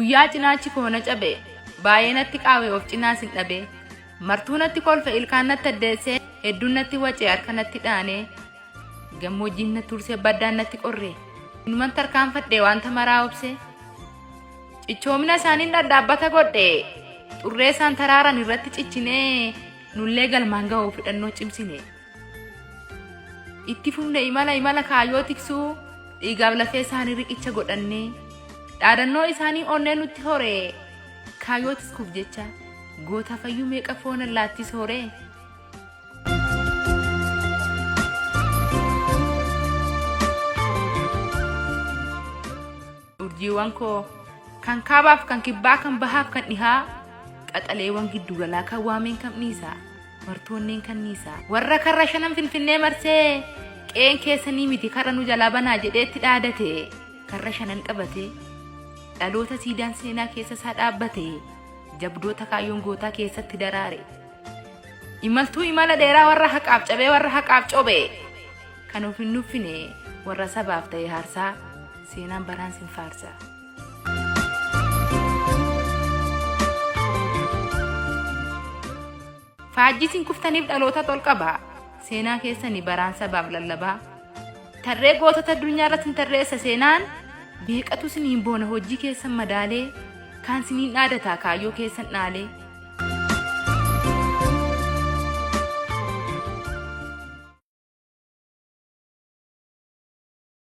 guyyaa cinaachi koona cabe baay'inatti qaawee of cinaa sin dhabe martuunatti kolfa ilkaannatti addeessee hedduunnatti wacee harkanatti dhaanee gammoojjiin na tursee baddaannatti qorree inuman tarkaanfadhee wanta maraa obse cichoomina isaaniin dhadhaabbata godhee xurree isaan taraaran irratti ciccinee nullee galmaan ga'uu fidhannoo cimsine itti funde imala kaayoo tiksuu dhiigaaf lafee isaanii riqicha godhannee dhaadannoo isaanii onnee nutti horee kaayoo tiskuuf jecha goota fayyuu meeqa foon allaattis horee. urjiiwwan koo kan kaabaaf kan kibbaa kan bahaaf kan dhihaa qaxaleewwan giddu galaa kan waameen kan dhiisaa martoonneen kan niisaa warra karra shanan finfinnee marsee qeen keessanii miti karra nu jalaa banaa jedheetti dhaadate karra shanan qabate dhaloota siidaan seenaa keessa isaa dhaabbate jabdoota kaayyoon gootaa keessatti daraare imaltuu imala dheeraa warra haqaaf cabee warra haqaaf cobe kan of hin nuffine warra sabaaf ta'e harsaa seenaan baraan sin faarsa. faajjisiin kuftaniif dhaloota tolqabaa seenaa keessanii baraan sabaaf lallabaa tarree gootota addunyaa irratti tarreessa seenaan beeqatu siniin boona hojii keessan madaalee kaan siniin dhaadataa kaayyoo keessan dhaalee